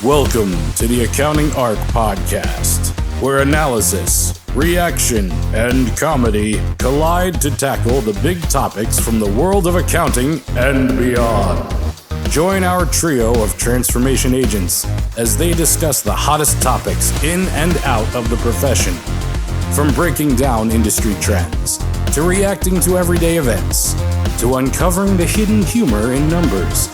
Welcome to the Accounting Arc Podcast, where analysis, reaction, and comedy collide to tackle the big topics from the world of accounting and beyond. Join our trio of transformation agents as they discuss the hottest topics in and out of the profession, from breaking down industry trends, to reacting to everyday events, to uncovering the hidden humor in numbers.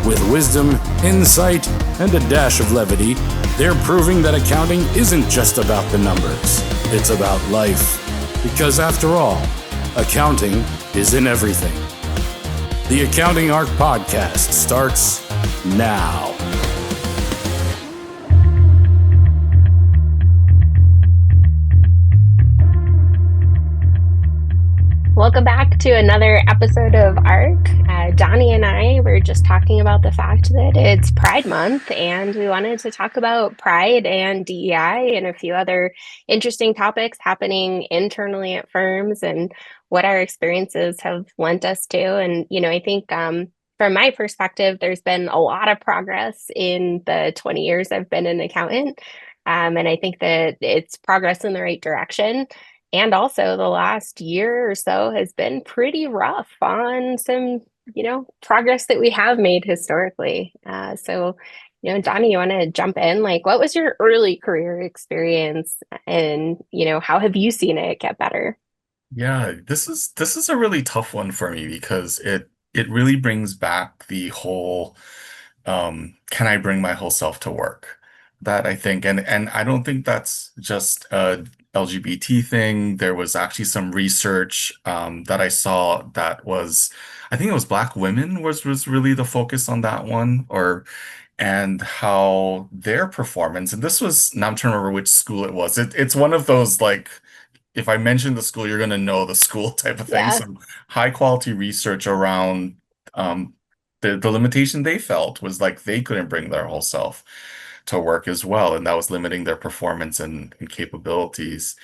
With wisdom, insight, and a dash of levity, they're proving that accounting isn't just about the numbers. It's about life. Because after all, accounting is in everything. The Accounting Arc Podcast starts now. Welcome back to another episode of ARC. Donny and I were just talking about the fact that it's Pride Month, and we wanted to talk about pride and DEI and a few other interesting topics happening internally at firms and what our experiences have lent us to. And, I think from my perspective, there's been a lot of progress in the 20 years I've been an accountant. And I think that it's progress in the right direction. And also the last year or so has been pretty rough on some, progress that we have made historically. Donny, you want to jump in? Like, what was your early career experience and, how have you seen it get better? Yeah, this is a really tough one for me because it really brings back the whole can I bring my whole self to work? That I think and I don't think that's just a LGBT thing. There was actually some research that I saw that was I think it was Black women was really the focus on that one or and how their performance and this was now I'm trying to remember which school it was. It's one of those like if I mention the school, you're going to know the school type of thing. Yeah. So high quality research around the limitation they felt was like they couldn't bring their whole self to work as well, and that was limiting their performance and capabilities.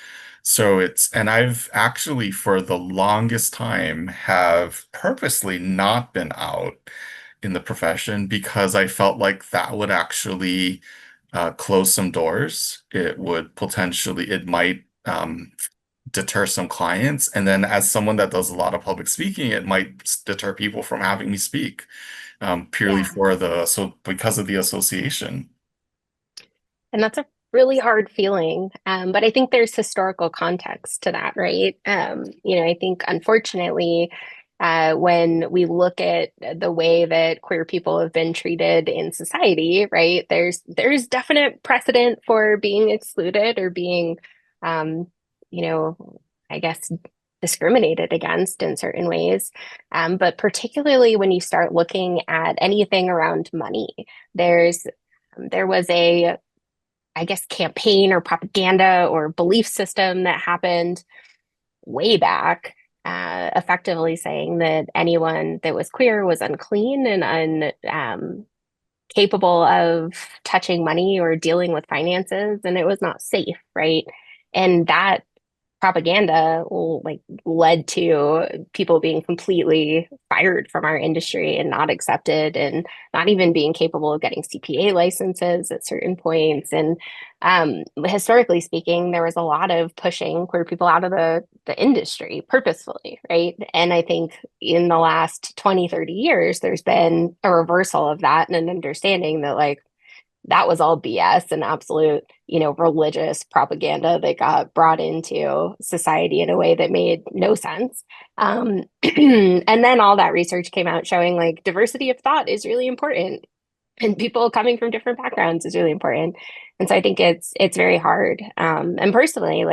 So and I've actually for the longest time have purposely not been out in the profession because I felt like that would actually close some doors. It might deter some clients. And then as someone that does a lot of public speaking, it might deter people from having me speak purely Yeah. for because of the association. And that's a really hard feeling. But I think there's historical context to that, right? I think unfortunately, when we look at the way that queer people have been treated in society, right, there's definite precedent for being excluded or being, you know, I guess discriminated against in certain ways. But particularly when you start looking at anything around money, there was a I guess, campaign or propaganda or belief system that happened way back, effectively saying that anyone that was queer was unclean and capable of touching money or dealing with finances, and it was not safe, right? And that propaganda led to people being completely fired from our industry and not accepted and not even being capable of getting CPA licenses at certain points. And historically speaking, there was a lot of pushing queer people out of the industry purposefully, right? And I think in the last 20, 30 years, there's been a reversal of that and an understanding that that was all BS and absolute, religious propaganda that got brought into society in a way that made no sense. And then all that research came out showing diversity of thought is really important and people coming from different backgrounds is really important. And so I think it's very hard. And personally,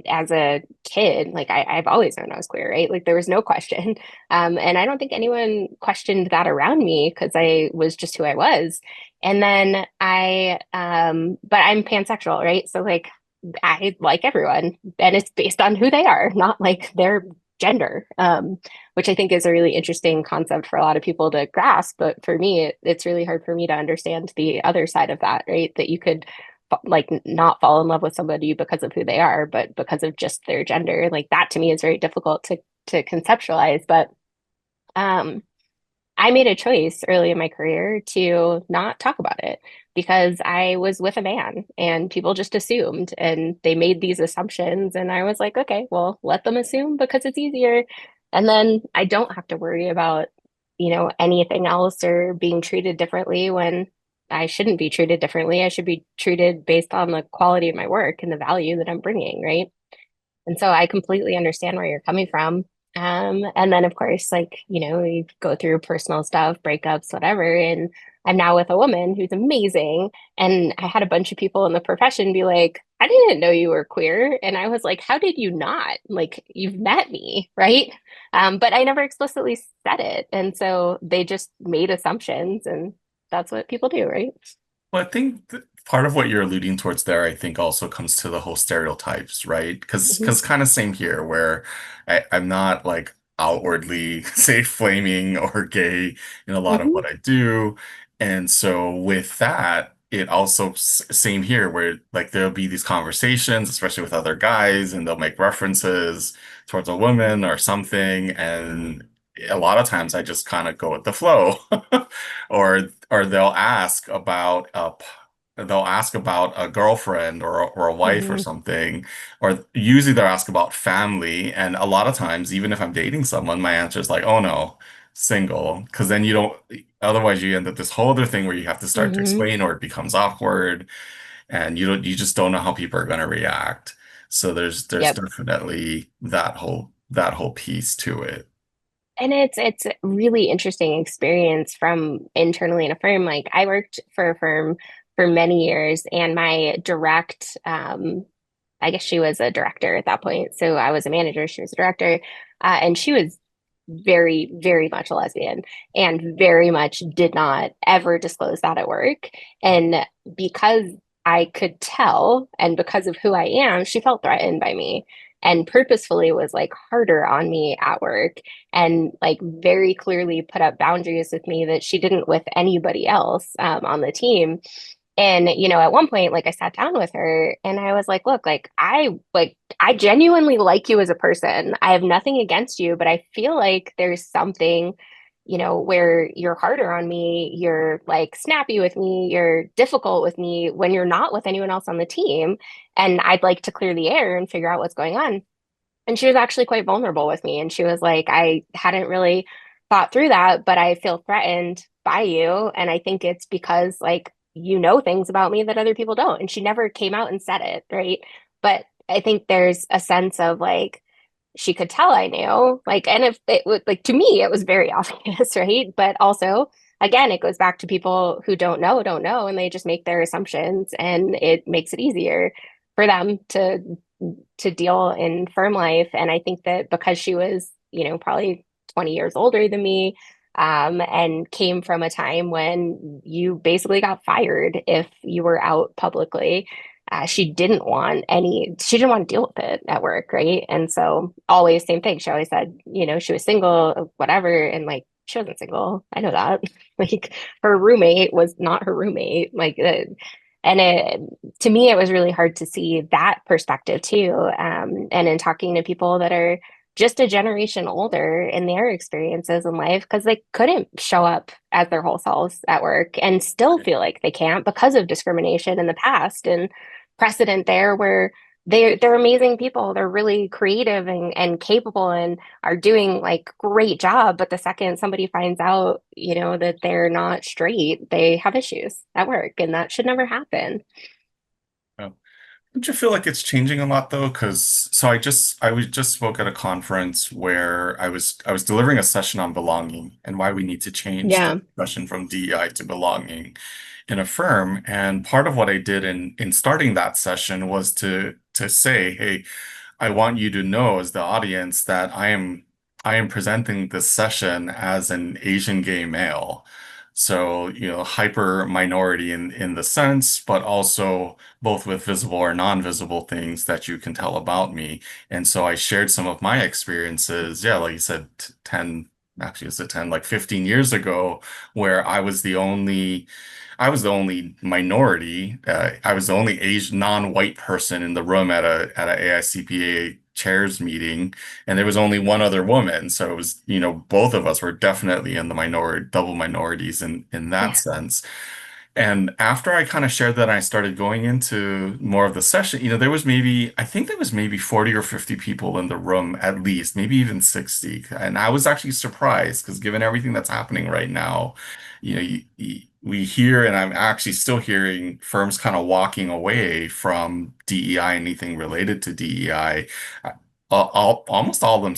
as a kid, I've always known I was queer, right? There was no question. And I don't think anyone questioned that around me because I was just who I was. And then but I'm pansexual, right? So I like everyone and it's based on who they are, not their gender, which I think is a really interesting concept for a lot of people to grasp. But for me, it's really hard for me to understand the other side of that, right? That you could not fall in love with somebody because of who they are, but because of just their gender. That to me is very difficult to conceptualize. But I made a choice early in my career to not talk about it because I was with a man and people just assumed and they made these assumptions. And I was like, okay, well, let them assume because it's easier. And then I don't have to worry about, anything else or being treated differently when I shouldn't be treated differently. I should be treated based on the quality of my work and the value that I'm bringing, right? And so I completely understand where you're coming from. And then of course, like, we go through personal stuff, breakups, whatever. And I'm now with a woman who's amazing. And I had a bunch of people in the profession be like, I didn't know you were queer. And I was like, how did you not? Like, you've met me, right? But I never explicitly said it. And so they just made assumptions, and that's what people do, right? Well, I think part of what you're alluding towards there, I think also comes to the whole stereotypes, right? Because Hmm. kind of same here, where I'm not like outwardly, say, flaming or gay in a lot of Hmm. what I do. And so with that, it also same here, where like there'll be these conversations, especially with other guys, and they'll make references towards a woman or something. And a lot of times I just kind of go with the flow. Or they'll ask about a girlfriend or a wife or Hmm. something, or usually they'll ask about family, and a lot of times, even if I'm dating someone, my answer is like, oh no, single, because then you don't, otherwise you end up this whole other thing where you have to start to Hmm. explain, or it becomes awkward, and you just don't know how people are going to react. So there's Yep. definitely that whole piece to it. And it's a really interesting experience from internally in a firm. Like I worked for a firm for many years, and my direct, I guess she was a director at that point. So I was a manager, she was a director, and she was very, very much a lesbian and very much did not ever disclose that at work. And because I could tell, and because of who I am, she felt threatened by me and purposefully was like harder on me at work and like very clearly put up boundaries with me that she didn't with anybody else on the team. And at one point, like I sat down with her and I was like, look, I genuinely like you as a person. I have nothing against you, but I feel like there's something, where you're harder on me, you're like snappy with me, you're difficult with me when you're not with anyone else on the team. And I'd like to clear the air and figure out what's going on. And she was actually quite vulnerable with me. And she was like, I hadn't really thought through that, but I feel threatened by you. And I think it's because, like, you know things about me that other people don't. And she never came out and said it, right? But I think there's a sense of like, she could tell I knew, like, and if it was like to me, it was very obvious, right? But also, again, it goes back to people who don't know, and they just make their assumptions, and it makes it easier for them to deal in firm life. And I think that because she was, probably 20 years older than me, and came from a time when you basically got fired if you were out publicly. She didn't want to deal with it at work, right? And so always same thing. She always said, she was single, whatever, and like she wasn't single. I know that. Like her roommate was not her roommate. And to me, it was really hard to see that perspective too. And in talking to people that are just a generation older in their experiences in life, because they couldn't show up as their whole selves at work and still feel like they can't because of discrimination in the past and precedent there where they're amazing people. They're really creative and capable and are doing like great job. But the second somebody finds out, that they're not straight, they have issues at work, and that should never happen. Yeah. Don't you feel like it's changing a lot though? Because I was just spoke at a conference where I was delivering a session on belonging and why we need to change the Yeah. discussion from DEI to belonging in a firm. And part of what I did in starting that session was to say, hey, I want you to know as the audience that I am presenting this session as an Asian gay male. So, hyper minority in the sense, but also both with visible or non-visible things that you can tell about me. And so I shared some of my experiences, yeah, like you said, 10 actually it's a 10, like 15 years ago, where I was the only minority. I was the only Asian non-white person in the room at a AICPA chairs meeting, and there was only one other woman. So it was, both of us were definitely in the minority, double minorities in that Yeah. sense. And after I kind of shared that, I started going into more of the session. I think there was maybe 40 or 50 people in the room at least, maybe even 60. And I was actually surprised because given everything that's happening right now, we hear, and I'm actually still hearing firms kind of walking away from DEI, anything related to DEI. Almost all of them,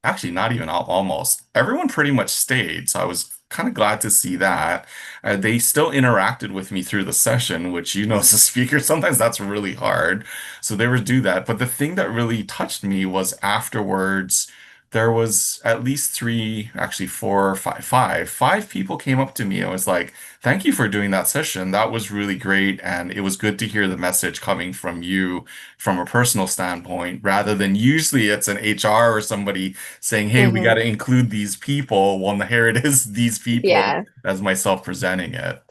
actually, not even almost, everyone pretty much stayed. So I was kind of glad to see that. They still interacted with me through the session, which, as a speaker, sometimes that's really hard. So they would do that. But the thing that really touched me was afterwards, there was at least three, actually four, five people came up to me and was like, "Thank you for doing that session. That was really great. And it was good to hear the message coming from you from a personal standpoint, rather than usually it's an HR or somebody saying, hey, we got Hmm. to include these people. Well, here it is, these people Yeah. as myself presenting it."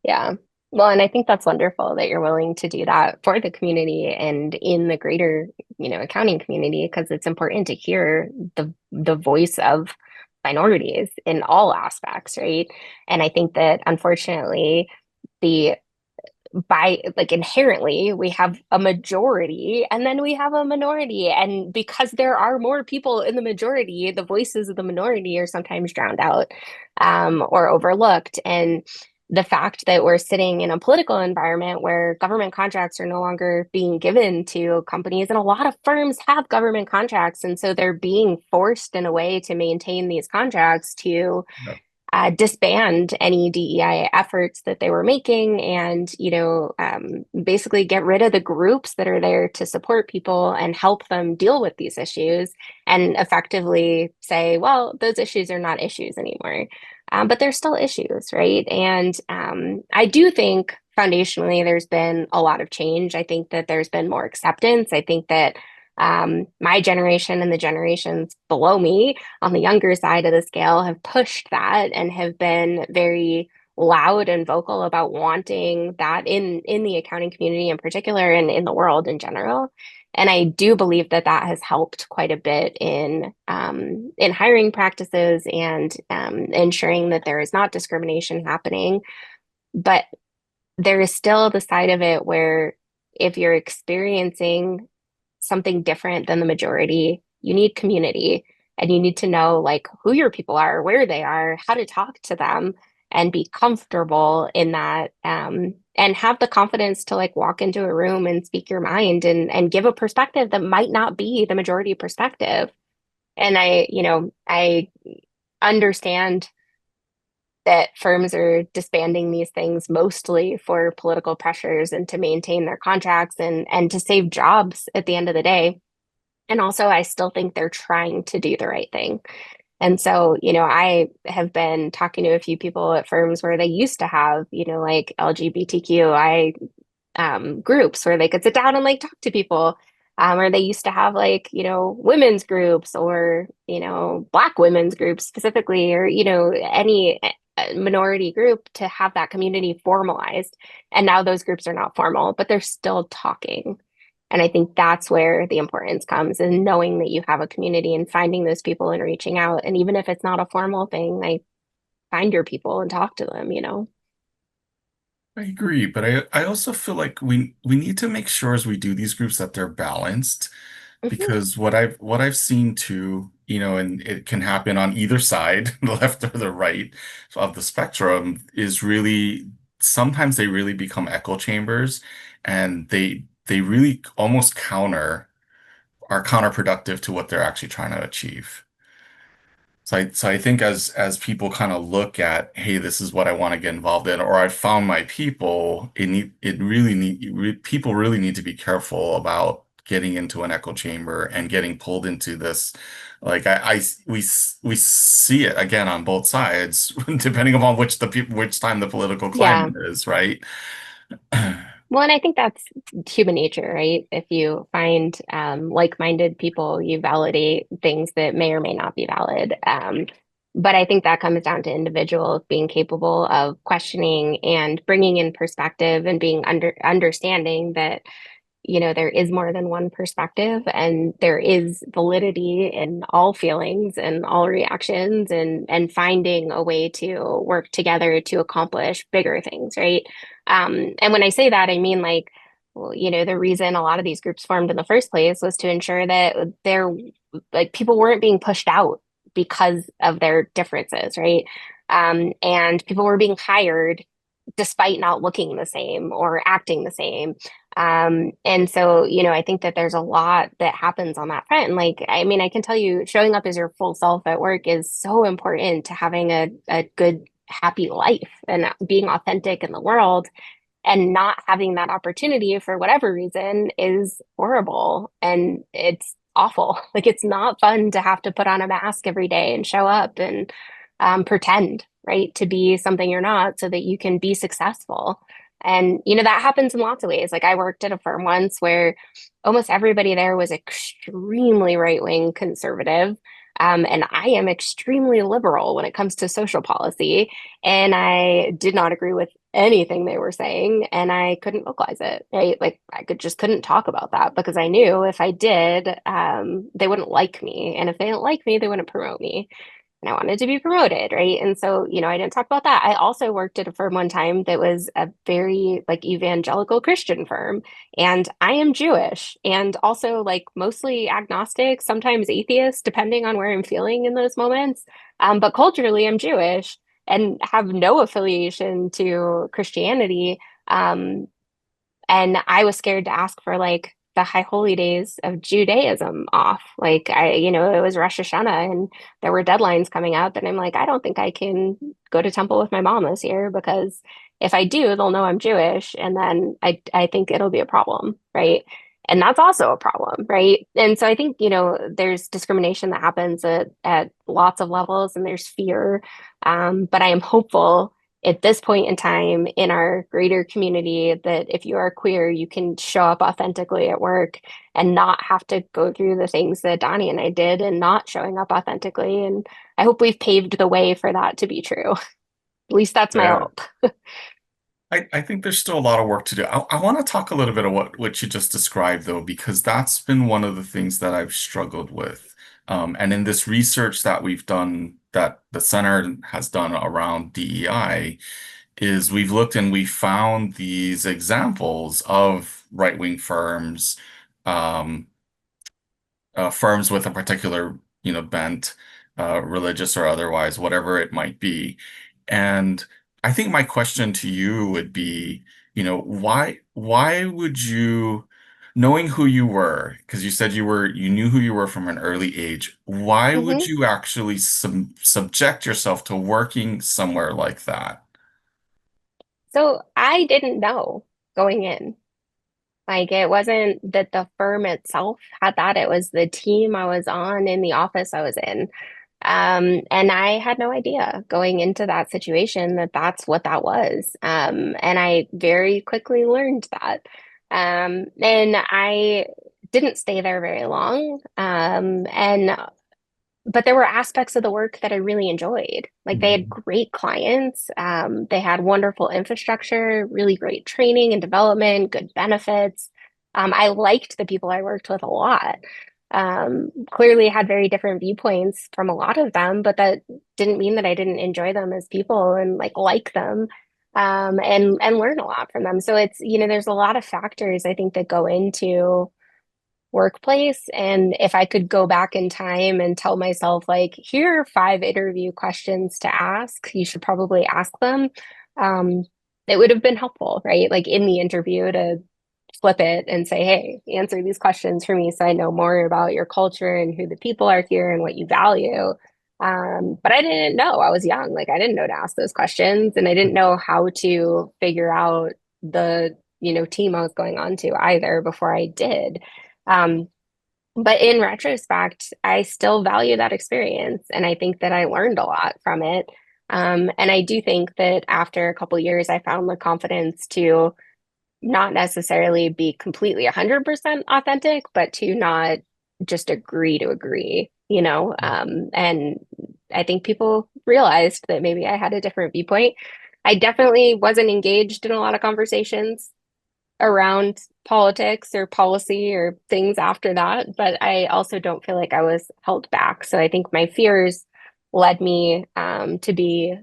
Yeah. Well, and I think that's wonderful that you're willing to do that for the community and in the greater, accounting community, because it's important to hear the voice of minorities in all aspects, right? And I think that unfortunately, the by like inherently we have a majority and then we have a minority, and because there are more people in the majority, the voices of the minority are sometimes drowned out, or overlooked. And the fact that we're sitting in a political environment where government contracts are no longer being given to companies, and a lot of firms have government contracts, and so they're being forced in a way to maintain these contracts to disband any DEI efforts that they were making, and basically get rid of the groups that are there to support people and help them deal with these issues, and effectively say, well, those issues are not issues anymore. But they're still issues, right? And I do think foundationally there's been a lot of change. I think that there's been more acceptance. I think that my generation and the generations below me on the younger side of the scale have pushed that and have been very loud and vocal about wanting that in the accounting community in particular, and in the world in general. And I do believe that that has helped quite a bit in hiring practices and ensuring that there is not discrimination happening. But there is still the side of it where if you're experiencing something different than the majority, you need community, and you need to know like who your people are, where they are, how to talk to them, and be comfortable in that, and have the confidence to like walk into a room and speak your mind and give a perspective that might not be the majority perspective. And I understand that firms are disbanding these things mostly for political pressures and to maintain their contracts and to save jobs at the end of the day. And also, I still think they're trying to do the right thing. And so, I have been talking to a few people at firms where they used to have, like LGBTQI groups where they could sit down and like talk to people. Or they used to have like, women's groups, or, Black women's groups specifically, or, any minority group, to have that community formalized. And now those groups are not formal, but they're still talking. And I think that's where the importance comes in knowing that you have a community and finding those people and reaching out. And even if it's not a formal thing, like find your people and talk to them. I agree, but I also feel like we need to make sure as we do these groups that they're balanced, Hmm. because what I've seen too, and it can happen on either side, the left or the right of the spectrum, is really sometimes they really become echo chambers, and they really almost are counterproductive to what they're actually trying to achieve. So I think as people kind of look at, hey, this is what I want to get involved in, or I found my people, people really need to be careful about getting into an echo chamber and getting pulled into this. Like we see it again on both sides, depending upon which time the political Yeah. climate is, right? Well, and I think that's human nature, right? If you find like-minded people, you validate things that may or may not be valid. But I think that comes down to individuals being capable of questioning and bringing in perspective and being understanding that there is more than one perspective and there is validity in all feelings and all reactions and finding a way to work together to accomplish bigger things, right? And when I say that, I mean like, well, the reason a lot of these groups formed in the first place was to ensure that people weren't being pushed out because of their differences, right? And people were being hired despite not looking the same or acting the same. And so, I think that there's a lot that happens on that front. And like, I mean, I can tell you, showing up as your full self at work is so important to having a good, happy life and being authentic in the world. And not having that opportunity for whatever reason is horrible. And it's awful. Like, it's not fun to have to put on a mask every day and show up and pretend, right, to be something you're not so that you can be successful. And, that happens in lots of ways. Like, I worked at a firm once where almost everybody there was extremely right-wing conservative. And I am extremely liberal when it comes to social policy. And I did not agree with anything they were saying, and I couldn't vocalize it, right? Like, I couldn't talk about that because I knew if I did, they wouldn't like me. And if they didn't like me, they wouldn't promote me, and I wanted to be promoted, right? And so, I didn't talk about that. I also worked at a firm one time that was a very like evangelical Christian firm, and I am Jewish and also like mostly agnostic, sometimes atheist, depending on where I'm feeling in those moments. But culturally, I'm Jewish and have no affiliation to Christianity. Um, and I was scared to ask for like the high holy days of Judaism off. Like it was Rosh Hashanah and there were deadlines coming up, and I'm like, I don't think I can go to temple with my mom this year because if I do, they'll know I'm Jewish, and then I think it'll be a problem, right? And that's also a problem, right? And so I think, there's discrimination that happens at lots of levels and there's fear. But I am hopeful at this point in time in our greater community that if you are queer, you can show up authentically at work and not have to go through the things that Donnie and I did and not showing up authentically. And I hope we've paved the way for that to be true. At least that's my Yeah. hope. I think there's still a lot of work to do. I want to talk a little bit of what you just described, though, because that's been one of the things that I've struggled with. And in this research that we've done, that the center has done around DEI, is we've looked and we found these examples of right-wing firms, um, firms with a particular, bent, religious or otherwise, whatever it might be. And I think my question to you would be, why would you, knowing who you were, because you said you knew who you were from an early age, why would Hmm. you actually subject yourself to working somewhere like that? So I didn't know going in. Like, it wasn't that the firm itself had that, it was the team I was on in the office I was in. And I had no idea going into that situation that that's what that was. And I very quickly learned that. And I didn't stay there very long. But there were aspects of the work that I really enjoyed. Like, they had Mhm. great clients, they had wonderful infrastructure, really great training and development, good benefits. I liked the people I worked with a lot. Clearly had very different viewpoints from a lot of them, but that didn't mean that I didn't enjoy them as people and like them, and learn a lot from them. So it's, there's a lot of factors I think that go into workplace. And if I could go back in time and tell myself, like, here are 5 interview questions to ask, you should probably ask them, um, it would have been helpful, right? Like, in the interview to flip it and say, hey, answer these questions for me so I know more about your culture and who the people are here and what you value. But I didn't know. I was young. Like, I didn't know to ask those questions, and I didn't know how to figure out the, team I was going on to either before I did. Um, but in retrospect, I still value that experience, and I think that I learned a lot from it. And I do think that after a couple years, I found the confidence to not necessarily be completely 100% authentic, but to not just agree to agree, you know? And I think people realized that maybe I had a different viewpoint. I definitely wasn't engaged in a lot of conversations around politics or policy or things after that, but I also don't feel like I was held back. So I think my fears led me to be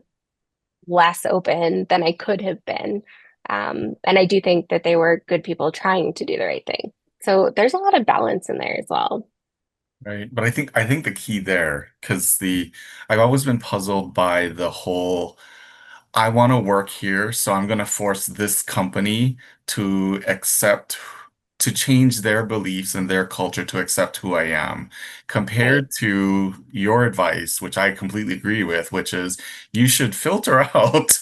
less open than I could have been. And I do think that they were good people trying to do the right thing. So there's a lot of balance in there as well. Right. But I think the key there, because I've always been puzzled by the whole I want to work here, so I'm going to force this company to accept, to change their beliefs and their culture to accept who I am, Right. compared to your advice, which I completely agree with, which is you should filter out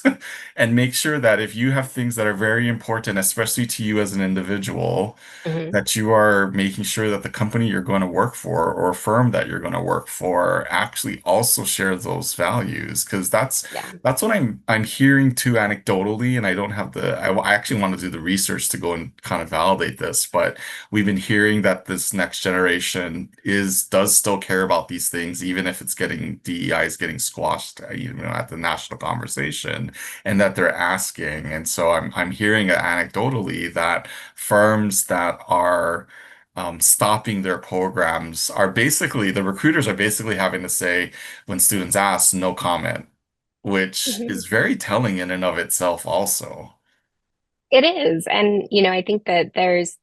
and make sure that if you have things that are very important, especially to you as an individual, Hmm. that you are making sure that the company you're going to work for or firm that you're going to work for actually also share those values, because Yeah. that's what I'm hearing too anecdotally, and I don't have I actually want to do the research to go and kind of validate this, but we've been hearing that this next generation does still care about these things, even if it's getting DEI is getting squashed, at the national conversation, and that they're asking. And so I'm hearing anecdotally that firms that are stopping their programs are basically the recruiters are basically having to say when students ask, no comment, which Hmm. is very telling in and of itself also. It is. And, I think that there's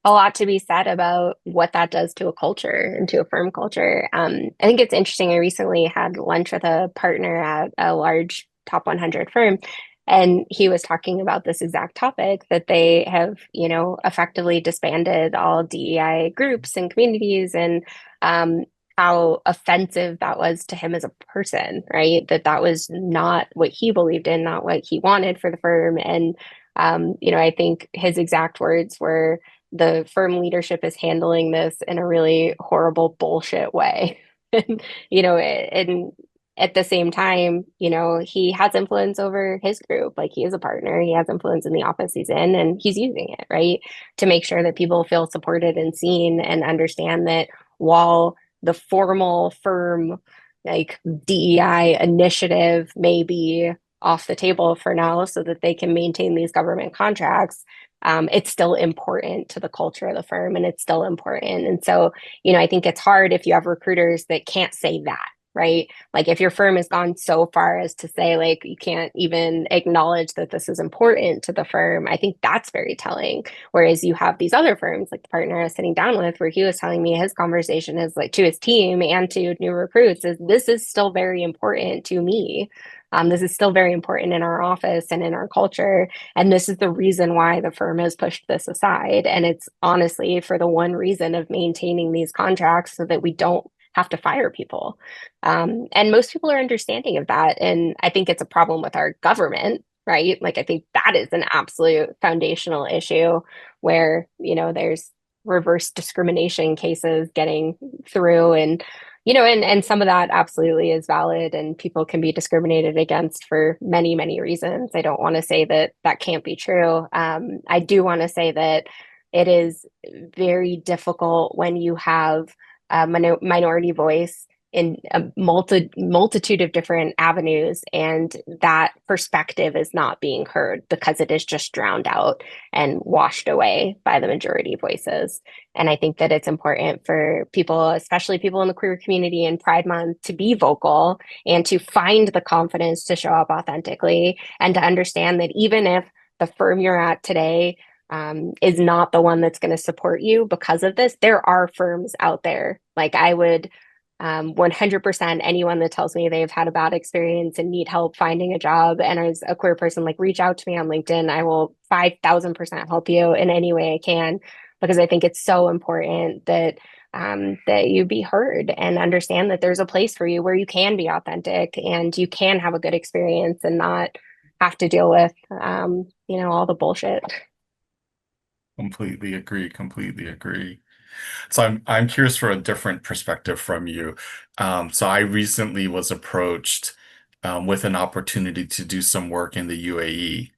a lot to be said about what that does to a culture and to a firm culture. I think it's interesting. I recently had lunch with a partner at a large top 100 firm, and he was talking about this exact topic that they have, effectively disbanded all DEI groups and communities, and how offensive that was to him as a person, right? That was not what he believed in, not what he wanted for the firm. And, I think his exact words were, the firm leadership is handling this in a really horrible bullshit way. And, and at the same time, he has influence over his group. Like, he is a partner, he has influence in the office he's in, and he's using it, right? To make sure that people feel supported and seen and understand that while the formal firm, like, DEI initiative may be off the table for now so that they can maintain these government contracts, it's still important to the culture of the firm, and it's still important. And so, I think it's hard if you have recruiters that can't say that, right? Like, if your firm has gone so far as to say, like, you can't even acknowledge that this is important to the firm, I think that's very telling. Whereas you have these other firms, like the partner I was sitting down with, where he was telling me his conversation is like to his team and to new recruits, is this is still very important to me. This is still very important in our office and in our culture. And this is the reason why the firm has pushed this aside. And it's honestly for the one reason of maintaining these contracts so that we don't have to fire people. And most people are understanding of that. And I think it's a problem with our government, right? Like, I think that is an absolute foundational issue where, there's reverse discrimination cases getting through. And and some of that absolutely is valid, and people can be discriminated against for many, many reasons. I don't want to say that that can't be true. I do want to say that it is very difficult when you have a minority voice in a multitude of different avenues, and that perspective is not being heard because it is just drowned out and washed away by the majority voices. And I think that it's important for people, especially people in the queer community and Pride Month, to be vocal and to find the confidence to show up authentically, and to understand that even if the firm you're at today is not the one that's going to support you because of this, there are firms out there. Like, I would 100% anyone that tells me they've had a bad experience and need help finding a job, and as a queer person, like, reach out to me on LinkedIn. I will 5,000% help you in any way I can, because I think it's so important that that you be heard and understand that there's a place for you where you can be authentic and you can have a good experience and not have to deal with all the bullshit. Completely agree, completely agree. So I'm curious for a different perspective from you. So I recently was approached with an opportunity to do some work in the UAE.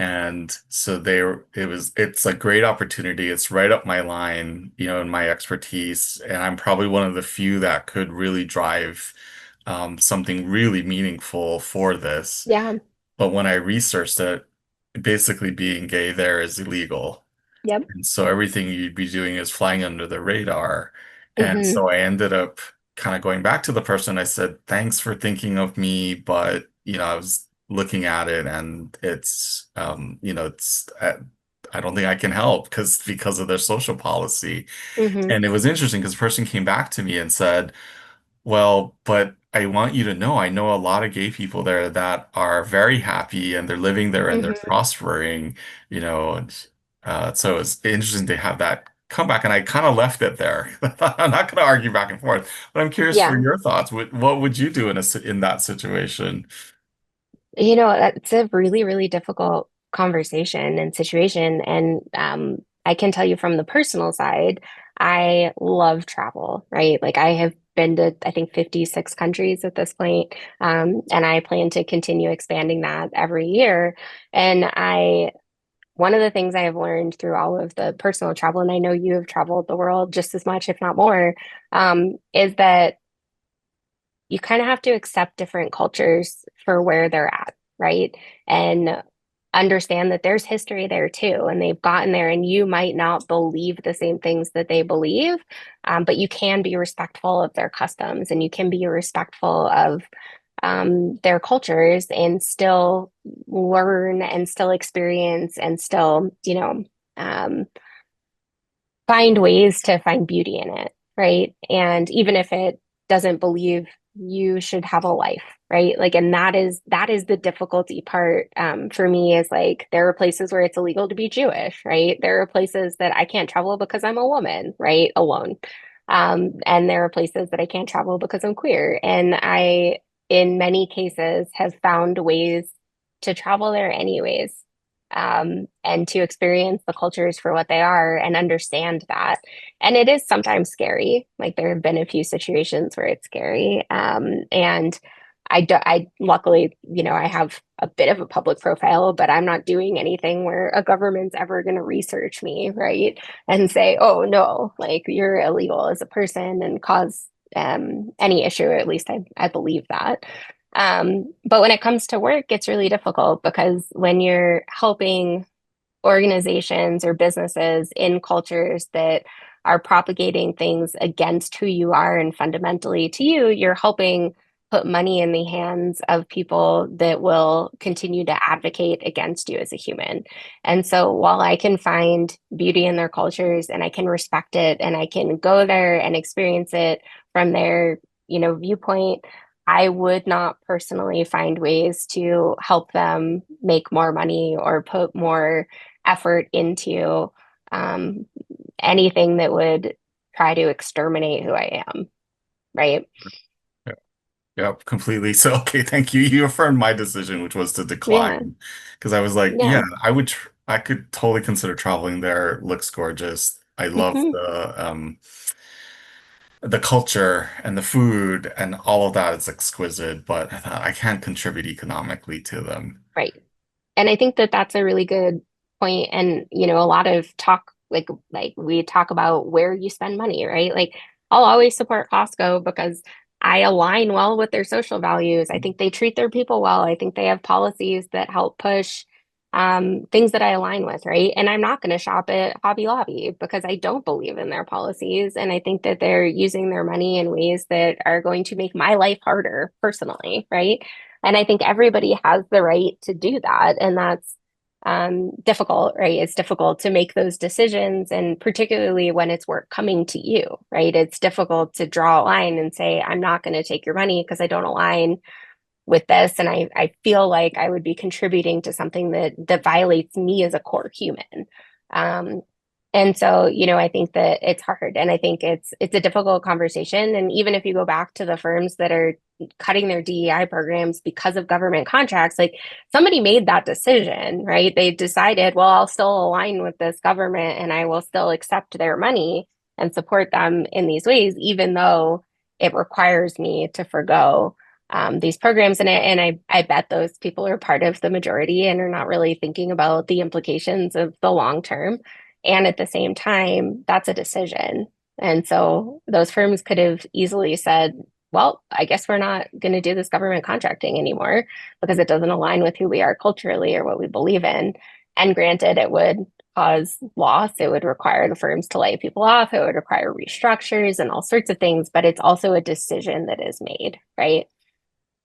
And so it's a great opportunity. It's right up my line, in my expertise. And I'm probably one of the few that could really drive something really meaningful for this. Yeah. But when I researched it, basically being gay there is illegal. Yep. And so everything you'd be doing is flying under the radar. And Hmm. so I ended up kind of going back to the person. I said, thanks for thinking of me, but I was looking at it and I don't think I can help because of their social policy. Hmm. And it was interesting because the person came back to me and said, well, but I want you to know, I know a lot of gay people there that are very happy and they're living there and they're Hmm. prospering, and so it's interesting to have that come back. And I kind of left it there. I'm not going to argue back and forth, but I'm curious for Yeah. your thoughts. What would you do in that situation? That's a really, really difficult conversation and situation. And I can tell you from the personal side, I love travel, right? Like I have been to, I think, 56 countries at this point. And I plan to continue expanding that every year. And one of the things I have learned through all of the personal travel, and I know you have traveled the world just as much, if not more, is that you kind of have to accept different cultures for where they're at, right? And understand that there's history there too, and they've gotten there, and you might not believe the same things that they believe, but you can be respectful of their customs and you can be respectful of their cultures and still learn and still experience and still, find ways to find beauty in it, right? And even if it doesn't believe you should have a life, right? Like, and that is the difficulty part for me is like there are places where it's illegal to be Jewish, right? There are places that I can't travel because I'm a woman, right? Alone. And there are places that I can't travel because I'm queer. And I, in many cases, have found ways to travel there anyways, and to experience the cultures for what they are and understand that. And it is sometimes scary. Like there have been a few situations where it's scary. And I luckily, I have a bit of a public profile, but I'm not doing anything where a government's ever going to research me, right? And say, oh no, like you're illegal as a person and cause any issue. Or at least I believe that. But when it comes to work, it's really difficult because when you're helping organizations or businesses in cultures that are propagating things against who you are and fundamentally to you, you're helping put money in the hands of people that will continue to advocate against you as a human. And so while I can find beauty in their cultures and I can respect it and I can go there and experience it from their, viewpoint, I would not personally find ways to help them make more money or put more effort into um, anything that would try to exterminate who I am, right? Yeah, yeah, completely. So, okay, thank you. You affirmed my decision, which was to Yeah, decline, because I was like, yeah, yeah. I could totally consider traveling there. Looks gorgeous. I love Hmm. the culture and the food and all of that is exquisite, but I thought I can't contribute economically to them. Right. And I think that that's a really good point. And, a lot of talk, like we talk about where you spend money, right? Like I'll always support Costco because I align well with their social values. I think they treat their people well. I think they have policies that help push things that I align with, right? And I'm not going to shop at Hobby Lobby because I don't believe in their policies. And I think that they're using their money in ways that are going to make my life harder personally, right? And I think everybody has the right to do that. And that's difficult, right? It's difficult to make those decisions. And particularly when it's work coming to you, right? It's difficult to draw a line and say, I'm not going to take your money because I don't align with this. And I feel like I would be contributing to something that violates me as a core human. Um, and so, I think that it's hard and I think it's a difficult conversation. And even if you go back to the firms that are cutting their DEI programs because of government contracts, like somebody made that decision, right? They decided, well, I'll still align with this government and I will still accept their money and support them in these ways, even though it requires me to forego these programs. And I bet those people are part of the majority and are not really thinking about the implications of the long term. And at the same time, that's a decision. And so those firms could have easily said, well, I guess we're not going to do this government contracting anymore because it doesn't align with who we are culturally or what we believe in. And granted, it would cause loss. It would require the firms to lay people off. It would require restructures and all sorts of things, but it's also a decision that is made, right?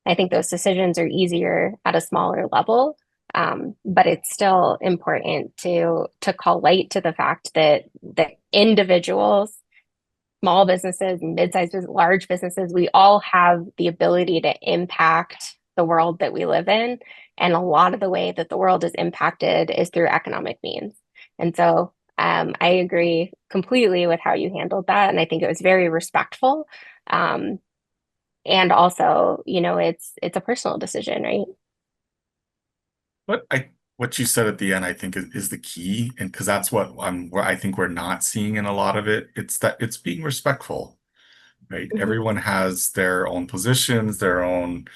I think those decisions are easier at a smaller level, but it's still important to call light to the fact that individuals, small businesses, mid-sized businesses, large businesses, we all have the ability to impact the world that we live in. And a lot of the way that the world is impacted is through economic means. And so I agree completely with how you handled that. And I think it was very respectful. And also, it's a personal decision, right? What you said at the end, I think is the key, and because that's where I think we're not seeing in a lot of it. It's that it's being respectful, right? Mm-hmm. Everyone has their own positions, their own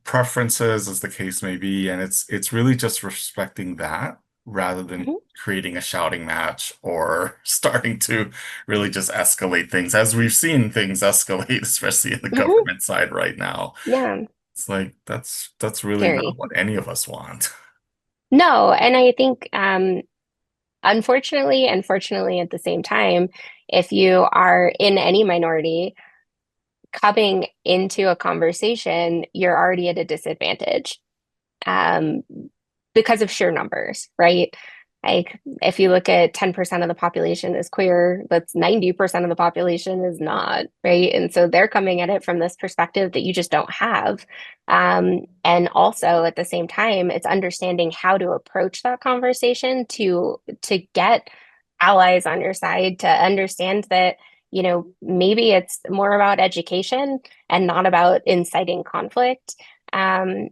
preferences, as the case may be, and it's really just respecting that rather than Mm-hmm. creating a shouting match or starting to really just escalate things, as we've seen things escalate, especially in the Mm-hmm. government side right now. Yeah, It's like that's really not scary. what any of us want. No, and I think unfortunately and fortunately at the same time, if you are in any minority coming into a conversation, you're already at a disadvantage. Um, because of sheer numbers, right? Like if you look at 10% of the population is queer, that's 90% of the population is not, right? And so they're coming at it from this perspective that you just don't have. And also at the same time, it's understanding how to approach that conversation to get allies on your side, to understand that, maybe it's more about education and not about inciting conflict. And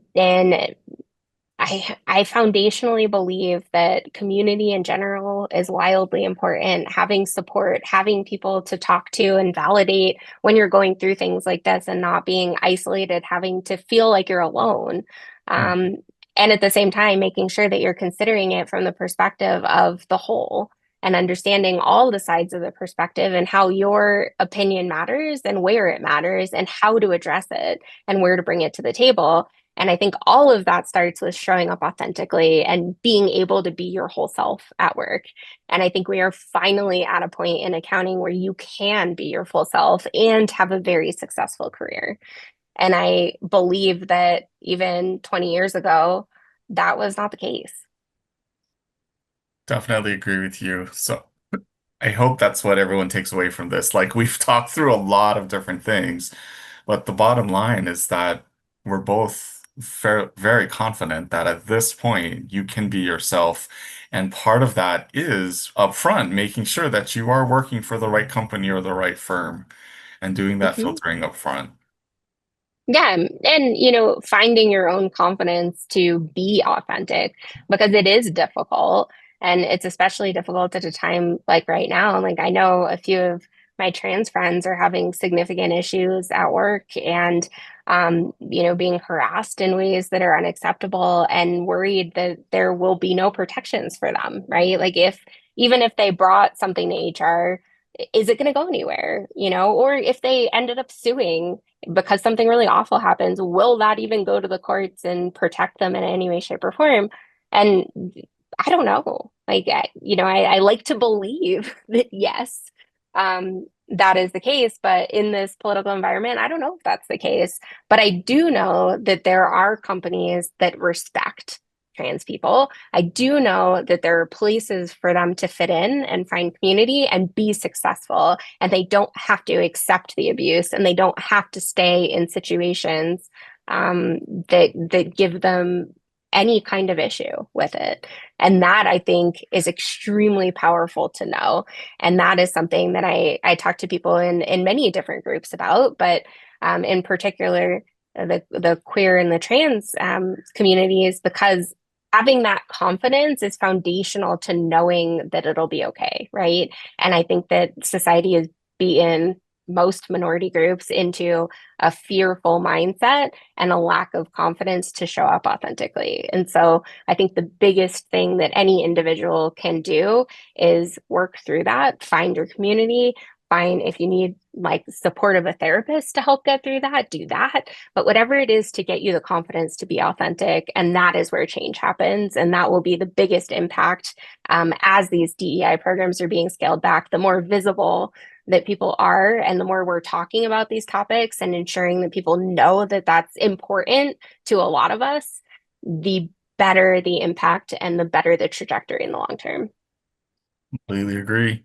I foundationally believe that community in general is wildly important. Having support, having people to talk to and validate when you're going through things like this and not being isolated, having to feel like you're alone. Um, and at the same time, making sure that you're considering it from the perspective of the whole and understanding all the sides of the perspective and how your opinion matters and where it matters and how to address it and where to bring it to the table. And I think all of that starts with showing up authentically and being able to be your whole self at work. And I think we are finally at a point in accounting where you can be your full self and have a very successful career. And I believe that even 20 years ago, that was not the case. Definitely agree with you. So I hope that's what everyone takes away from this. Like we've talked through a lot of different things, but the bottom line is that we're both very confident that at this point you can be yourself. And part of that is upfront, making sure that you are working for the right company or the right firm and doing that Mhm. filtering upfront. Yeah, and finding your own confidence to be authentic because it is difficult and it's especially difficult at a time like right now. Like I know a few of my trans friends are having significant issues at work and being harassed in ways that are unacceptable and worried that there will be no protections for them, right? Like if even if they brought something to HR, is it going to go anywhere, or if they ended up suing because something really awful happens, will that even go to the courts and protect them in any way, shape, or form? And I don't know. Like, I like to believe that yes, that is the case. But in this political environment, I don't know if that's the case. But I do know that there are companies that respect trans people. I do know that there are places for them to fit in and find community and be successful. And they don't have to accept the abuse and they don't have to stay in situations that give them any kind of issue with it. And that I think is extremely powerful to know. And that is something that I talk to people in many different groups about, but in particular, the queer and the trans communities, because having that confidence is foundational to knowing that it'll be okay, right? And I think that society is beaten most minority groups into a fearful mindset and a lack of confidence to show up authentically. And so I think the biggest thing that any individual can do is work through that, find your community, find if you need like support of a therapist to help get through that, do that. But whatever it is to get you the confidence to be authentic, and that is where change happens. And that will be the biggest impact as these DEI programs are being scaled back. The more visible that people are, and the more we're talking about these topics and ensuring that people know that that's important to a lot of us, the better the impact and the better the trajectory in the long term. Completely agree.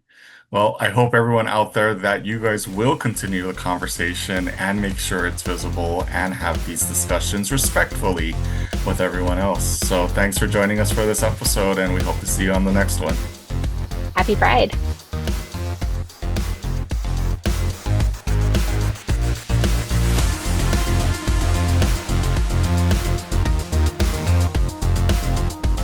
Well, I hope everyone out there that you guys will continue the conversation and make sure it's visible and have these discussions respectfully with everyone else. So thanks for joining us for this episode, and we hope to see you on the next one. Happy Pride.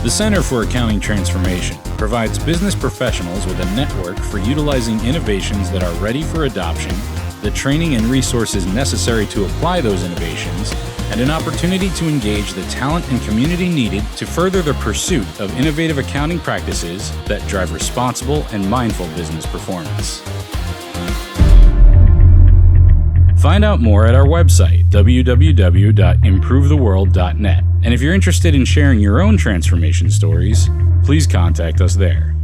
The Center for Accounting Transformation provides business professionals with a network for utilizing innovations that are ready for adoption, the training and resources necessary to apply those innovations, and an opportunity to engage the talent and community needed to further the pursuit of innovative accounting practices that drive responsible and mindful business performance. Find out more at our website, www.improvetheworld.net. And if you're interested in sharing your own transformation stories, please contact us there.